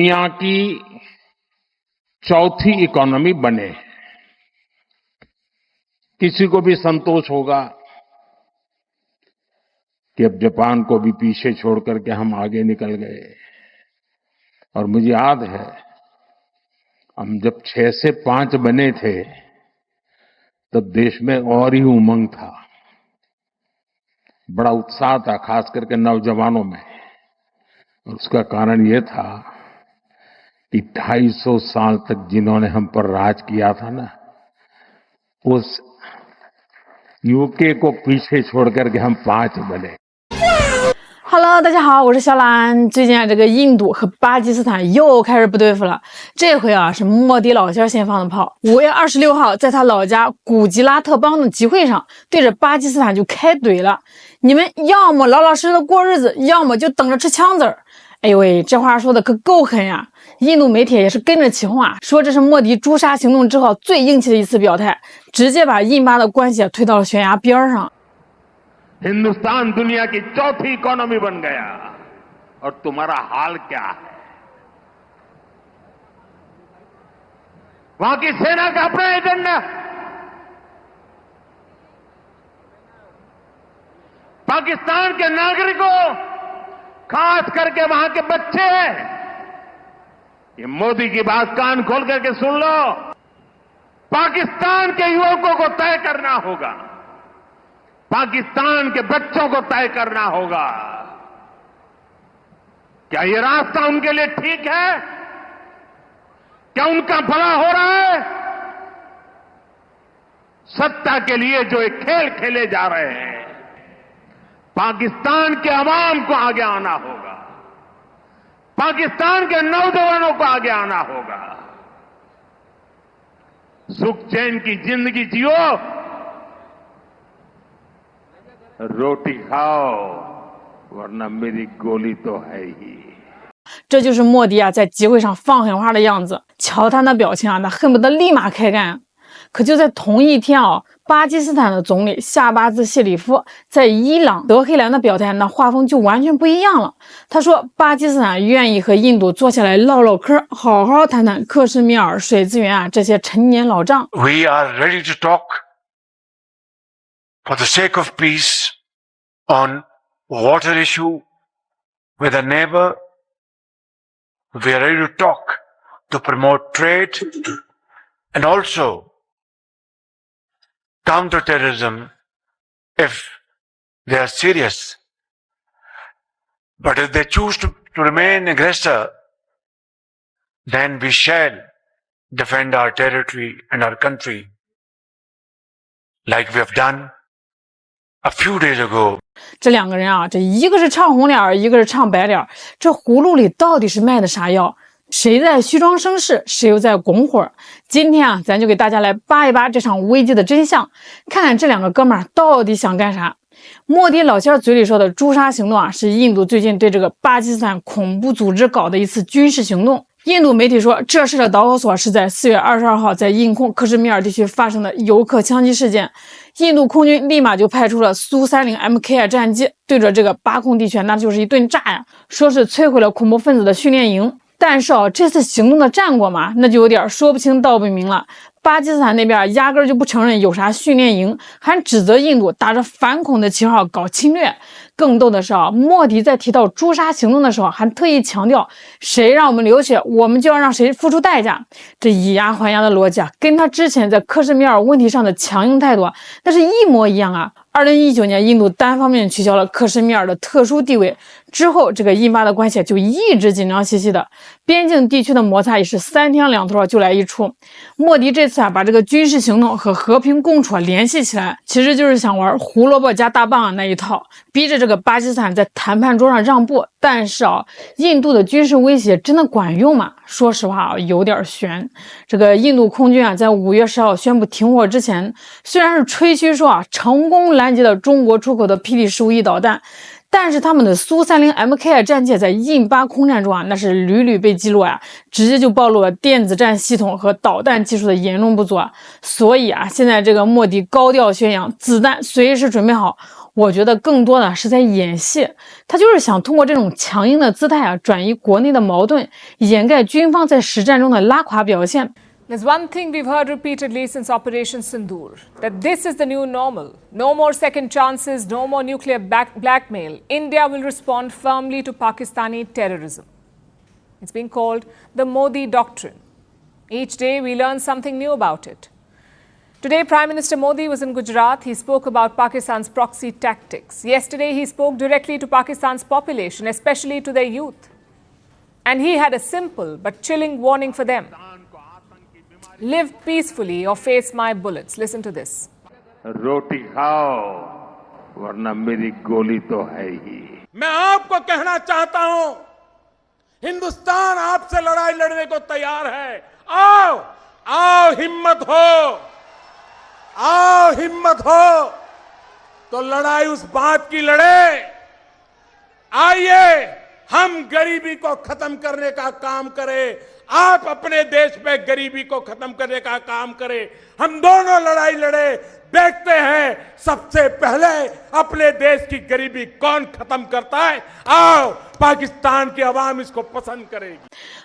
दुनिया की चौथी इकोनॉमी बने, किसी को भी संतोष होगा कि अब जापान को भी पीछे छोड़ करके हम आगे निकल गए। और मुझे याद है हम जब 6 से 5 बने थे तब देश में और ही उमंग था, बड़ा उत्साह था, खास करके नौजवानों में। और उसका कारण ये था कि 250 साल तक जिन्होंने हम पर राज किया था ना, उस यूके को पीछे छोड़ करके हम 5 बने。Hello， 大家好，我是小兰。最近这个印度和巴基斯坦又开始不对付了，这回是莫迪老先先放的炮。5月26号，在他老家古吉拉特邦的集会上，对着巴基斯坦就开怼了：你们要么老老实实的过日子，要么就等着吃枪子儿。哎呦喂，这话说的可够狠呀！印度媒体也是跟着起哄说这是莫迪诛杀行动之后最硬气的一次表态，直接把印巴的关系推到了悬崖边上。हिंदुस्तान दुनिया की चौथी इकोनॉमी बन गया और तुम्हारा हाल क्या है? वहां की सेना का अपना एजेंडा, पाकिस्तान के नागरिकों, खास करके वहां के बच्चे, ये मोदी की बात कान खोल करके सुन लो। पाकिस्तान के युवकों को तय करना होगा, पाकिस्तान के बच्चों को तय करना होगा, क्या ये रास्ता उनके लिए ठीक है? क्या उनका भला हो रहा है? सत्ता के लिए जो एक खेल खेले जा रहे हैं, पाकिस्तान के अवाम को आगे आना होगा, पाकिस्तान के नौजवानों को आगे आना होगा। सुख चैन की जिंदगी जियो, रोटी खाओ, वरना मेरी गोली तो है ही。这就是莫迪在集会上放狠话的样子。瞧他那表情那恨不得立马开干。可就在同一天巴基斯坦的总理夏巴兹谢里夫在伊朗德黑兰的表态，那画风就完全不一样了。他说，巴基斯坦愿意和印度坐下来唠唠嗑，好好谈谈克什米尔、水资源这些陈年老账。We are ready to talk for the sake of peace on water issue with a neighbor. We are ready to talk to promote trade and also counter terrorism if they are serious. But if they choose to remain aggressor, then we shall defend our territory and our country like we have done a few days ago. 这两个人这一个是唱红脸，一个是唱白脸，这葫芦里到底是卖的啥药？谁在虚张声势，谁又在拱火？今天咱就给大家来扒一扒这场危机的真相，看看这两个哥们儿到底想干啥。莫迪老仙嘴里说的诛杀行动是印度最近对这个巴基斯坦恐怖组织搞的一次军事行动。印度媒体说，这事的导火索是在4月22号在印控克什米尔地区发生的游客枪击事件。印度空军立马就派出了苏30 MKI 战机，对着这个巴控地区那就是一顿炸呀，说是摧毁了恐怖分子的训练营。但是这次行动的战果嘛，那就有点说不清道不明了。巴基斯坦那边压根就不承认有啥训练营，还指责印度打着反恐的旗号搞侵略。更逗的是莫迪在提到诛杀行动的时候，还特意强调，谁让我们流血，我们就要让谁付出代价。这以牙还牙的逻辑跟他之前在克什米尔问题上的强硬态度那是一模一样2019年，印度单方面取消了克什米尔的特殊地位之后，这个印巴的关系就一直紧张兮兮的，边境地区的摩擦也是3天2头就来一出。莫迪这次把这个军事行动和和平共处联系起来，其实就是想玩胡萝卜加大棒那一套，逼着这个巴基斯坦在谈判桌上让步。但是印度的军事威胁真的管用吗？说实话有点悬。这个印度空军在5月10号宣布停火之前，虽然是吹嘘说成功拦截了中国出口的霹雳15E导弹，但是他们的苏30 MKI 战舰在印巴空战中那是屡屡被击落直接就暴露了电子战系统和导弹技术的严重不足所以现在这个莫迪高调宣扬子弹随时准备好，我觉得更多的是在演戏，他就是想通过这种强硬的姿态啊，转移国内的矛盾，掩盖军方在实战中的拉垮表现。There's one thing we've heard repeatedly since Operation Sindoor, that this is the new normal. No more second chances, no more nuclear blackmail. India will respond firmly to Pakistani terrorism. It's being called the Modi Doctrine. Each day we learn something new about it. Today, Prime Minister Modi was in Gujarat. He spoke about Pakistan's proxy tactics. Yesterday, he spoke directly to Pakistan's population, especially to their youth. And he had a simple but chilling warning for them. Live peacefully or face my bullets. Listen to this. रोटी खाओ वरना मेरी गोली तो है ही। मैं आपको कहना चाहता हूं, हिंदुस्तान आपसे लड़ाई लड़ने को तैयार है। आओ आओ, हिम्मत हो, आओ हिम्मत हो तो लड़ाई उस बात की लड़े। आइए हम गरीबी को खत्म करने का काम करें, आप अपने देश में गरीबी को खत्म करने का काम करें, हम दोनों लड़ाई लड़े। देखते हैं सबसे पहले अपने देश की गरीबी कौन खत्म करता है। आओ, पाकिस्तान की आवाम इसको पसंद करेगी।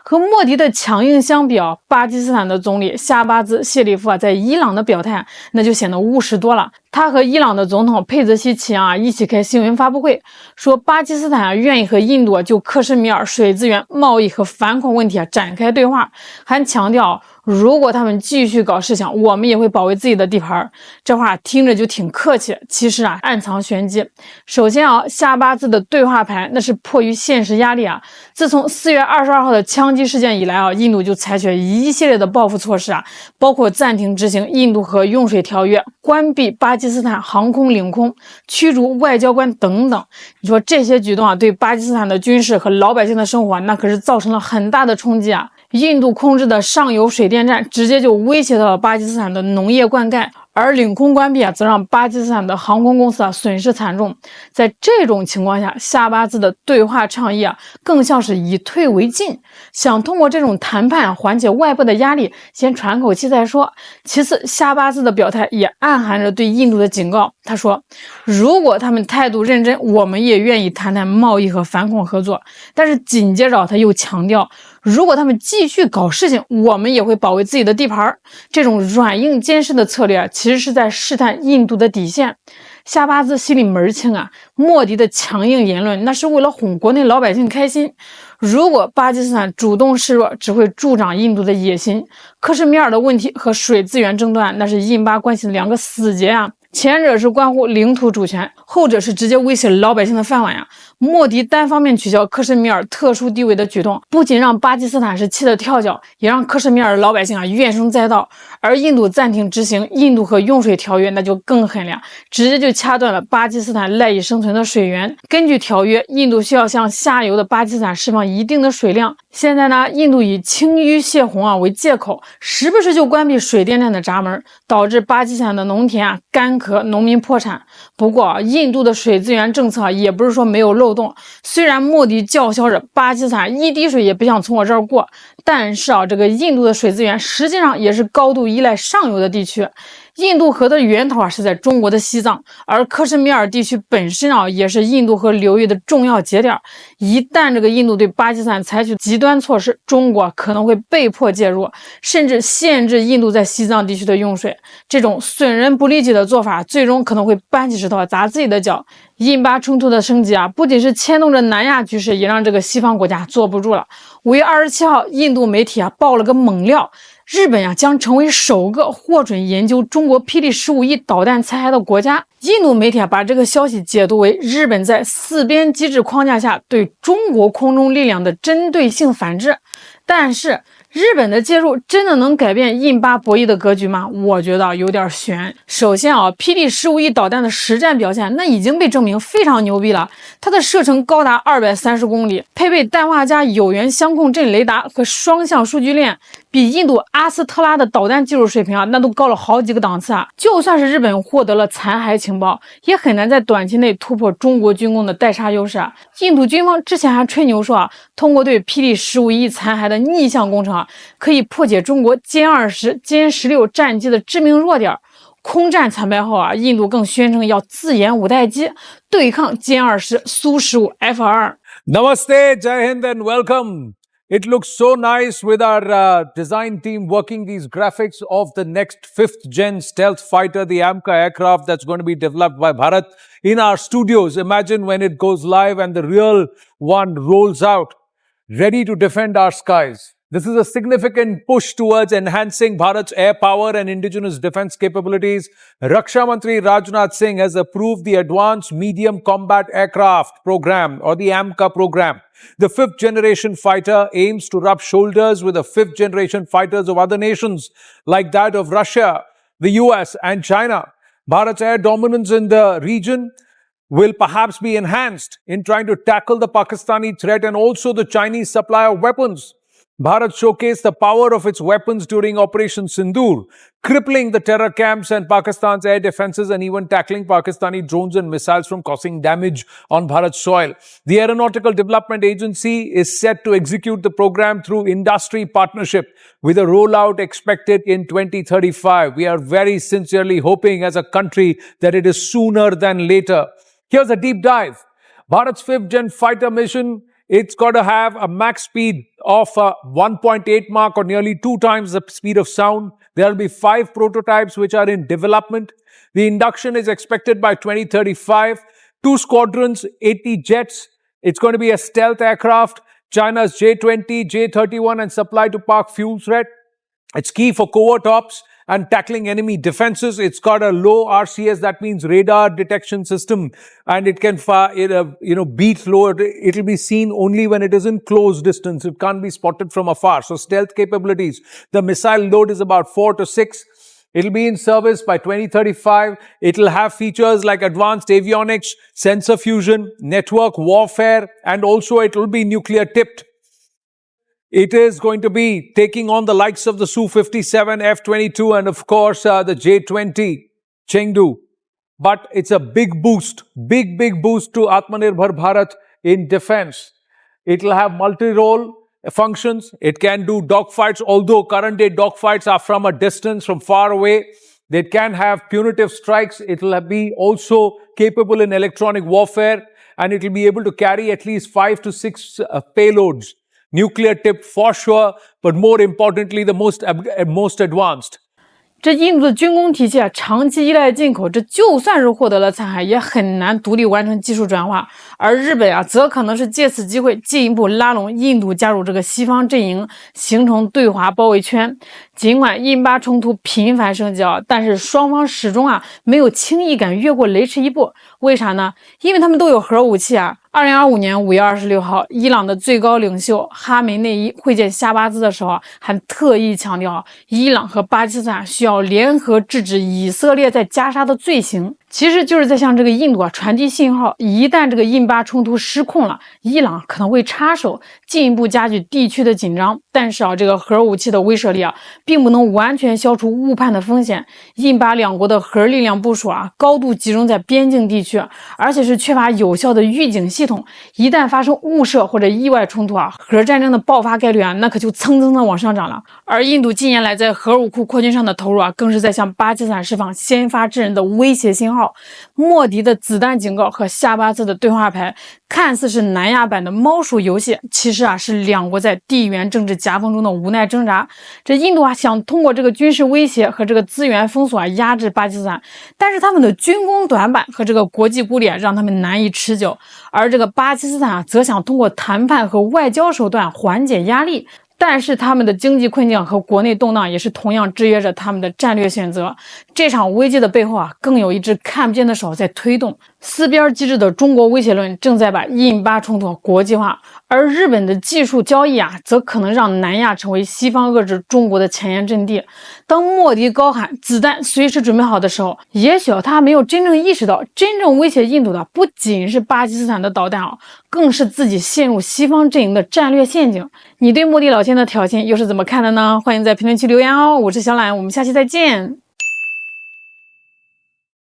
和莫迪的强硬相比啊，巴基斯坦的总理夏巴兹谢里夫啊，在伊朗的表态那就显得务实多了。他和伊朗的总统佩泽西奇啊一起开新闻发布会，说巴基斯坦啊愿意和印度就克什米尔水资源、贸易和反恐问题啊展开对话，还强调如果他们继续搞事情，我们也会保卫自己的地盘。这话听着就挺客气，其实啊暗藏玄机。首先啊，夏巴兹的对话牌那是迫于现实压力啊。自从4月22号的枪击事件以来啊，印度就采取一系列的报复措施啊，包括暂停执行印度河用水条约、关闭巴基斯坦航空领空、驱逐外交官等等。你说这些举动啊，对巴基斯坦的军事和老百姓的生活那可是造成了很大的冲击啊。印度控制的上游水电站直接就威胁到了巴基斯坦的农业灌溉，而领空关闭啊，则让巴基斯坦的航空公司啊损失惨重。在这种情况下，夏巴兹的对话倡议啊，更像是以退为进，想通过这种谈判缓解外部的压力，先喘口气再说。其次，夏巴兹的表态也暗含着对印度的警告。他说，如果他们态度认真，我们也愿意谈谈贸易和反恐合作。但是紧接着他又强调，如果他们继续搞事情，我们也会保卫自己的地盘。这种软硬兼施的策略啊，其实是在试探印度的底线。夏巴兹心里门清啊，莫迪的强硬言论那是为了哄国内老百姓开心。如果巴基斯坦主动示弱，只会助长印度的野心。克什米尔的问题和水资源争端，那是印巴关系的两个死结啊。前者是关乎领土主权，后者是直接威胁老百姓的饭碗呀。莫迪单方面取消克什米尔特殊地位的举动，不仅让巴基斯坦是气得跳脚，也让克什米尔的老百姓啊怨声载道。而印度暂停执行印度河用水条约，那就更狠了，直接就掐断了巴基斯坦赖以生存的水源。根据条约，印度需要向下游的巴基斯坦释放一定的水量。现在呢，印度以清淤泄洪啊为借口，时不时就关闭水电站的闸门，导致巴基斯坦的农田啊干渴，农民破产。不过，印度的水资源政策也不是说没有漏洞。虽然莫迪叫嚣着巴基斯坦一滴水也不想从我这儿过，但是啊，这个印度的水资源实际上也是高度依赖上游的地区。印度河的源头啊是在中国的西藏，而克什米尔地区本身啊也是印度河流域的重要节点。一旦这个印度对巴基斯坦采取极端措施，中国可能会被迫介入，甚至限制印度在西藏地区的用水。这种损人不利己的做法，最终可能会搬起石头砸自己的脚。印巴冲突的升级啊，不仅是牵动着南亚局势，也让这个西方国家坐不住了。5月27号，印度媒体啊爆了个猛料。日本将成为首个获准研究中国霹雳15E导弹残骸的国家。印度媒体把这个消息解读为日本在四边机制框架下对中国空中力量的针对性反制。但是日本的介入真的能改变印巴博弈的格局吗？我觉得有点悬。首先霹雳15E导弹的实战表现那已经被证明非常牛逼了，它的射程高达230公里，配备氮化镓有源相控阵雷达和双向数据链，比印度阿斯特拉的导弹技术水平那都高了好几个档次啊！就算是日本获得了残骸情报，也很难在短期内突破中国军工的代差优势啊！印度军方之前还吹牛说通过对霹雳15E残骸的逆向工程可以破解中国歼20、歼16战机的致命弱点。空战惨败后啊，印度更宣称要自研5代机，对抗歼20、苏15、F-22。Namaste, Jai Hind and welcome. It looks so nice with our design team working these graphics of the next 5th gen stealth fighter, the AMCA aircraft that's going to be developed by Bharat in our studios. Imagine when it goes live and the real one rolls out, ready to defend our skies. This is a significant push towards enhancing Bharat's air power and indigenous defense capabilities. Raksha Mantri Rajnath Singh has approved the Advanced Medium Combat Aircraft Program or the AMCA program. The 5th generation fighter aims to rub shoulders with the 5th generation fighters of other nations like that of Russia, the US and China. Bharat's air dominance in the region will perhaps be enhanced in trying to tackle the Pakistani threat and also the Chinese supply of weapons. Bharat showcased the power of its weapons during Operation Sindoor, crippling the terror camps and Pakistan's air defenses and even tackling Pakistani drones and missiles from causing damage on Bharat's soil. The Aeronautical Development Agency is set to execute the program through industry partnership with a rollout expected in 2035. We are very sincerely hoping as a country that it is sooner than later. Here's a deep dive. Bharat's 5th gen fighter mission, it's got to have a max speed of 1.8 Mach or nearly 2 times the speed of sound. There will be 5 prototypes which are in development. The induction is expected by 2035. 2 squadrons, 80 jets. It's going to be a stealth aircraft. China's J-20, J-31 and supply to Pak fuel threat. It's key for covert ops and tackling enemy defenses. It's got a low RCS, that means radar detection system, and it can beat low. It'll be seen only when it is in close distance. It can't be spotted from afar. So stealth capabilities. The missile load is about 4 to 6. It'll be in service by 2035. It'll have features like advanced avionics, sensor fusion, network warfare, and also it will be nuclear tipped. It is going to be taking on the likes of the Su-57, F-22 and of course the J-20 Chengdu. But it's a big boost, big boost to Atmanirbhar Bharat in defense. It will have multi-role functions. It can do dogfights, although current day dogfights are from a distance, from far away. They can have punitive strikes. It will be also capable in electronic warfare, and it will be able to carry at least 5 to 6 payloads. Nuclear tipped for sure, but more importantly, the most advanced. 这印度的军工体系啊，长期依赖进口，这就算是获得了残骸，也很难独立完成技术转化。而日本啊，则可能是借此机会进一步拉拢印度加入这个西方阵营，形成对华包围圈。尽管印巴冲突频繁升级啊，但是双方始终啊没有轻易敢越过雷池一步。为啥呢？因为他们都有核武器啊。2025年5月26号，伊朗的最高领袖哈梅内伊会见夏巴兹的时候，还特意强调，伊朗和巴基斯坦需要联合制止以色列在加沙的罪行。其实就是在向这个印度啊传递信号，一旦这个印巴冲突失控了，伊朗可能会插手，进一步加剧地区的紧张。但是啊，这个核武器的威慑力啊，并不能完全消除误判的风险。印巴两国的核力量部署啊，高度集中在边境地区，而且是缺乏有效的预警系统。一旦发生误射或者意外冲突啊，核战争的爆发概率啊，那可就蹭蹭的往上涨了。而印度近年来在核武库扩军上的投入啊，更是在向巴基斯坦释放先发制人的威胁信号。莫迪的子弹警告和夏巴兹的对话牌，看似是南亚版的猫鼠游戏，其实啊是两国在地缘政治夹缝中的无奈挣扎。这印度啊想通过这个军事威胁和这个资源封锁啊压制巴基斯坦，但是他们的军工短板和这个国际孤立啊让他们难以持久。而这个巴基斯坦啊则想通过谈判和外交手段缓解压力。但是他们的经济困境和国内动荡也是同样制约着他们的战略选择。这场危机的背后啊，更有一只看不见的手在推动。四边机制的中国威胁论正在把印巴冲突国际化，而日本的技术交易啊，则可能让南亚成为西方遏制中国的前沿阵地。当莫迪高喊子弹随时准备好的时候，也许他没有真正意识到，真正威胁印度的不仅是巴基斯坦的导弹啊，更是自己陷入西方阵营的战略陷阱。你对莫迪老千的挑衅又是怎么看的呢？欢迎在评论区留言哦。我是小懒，我们下期再见。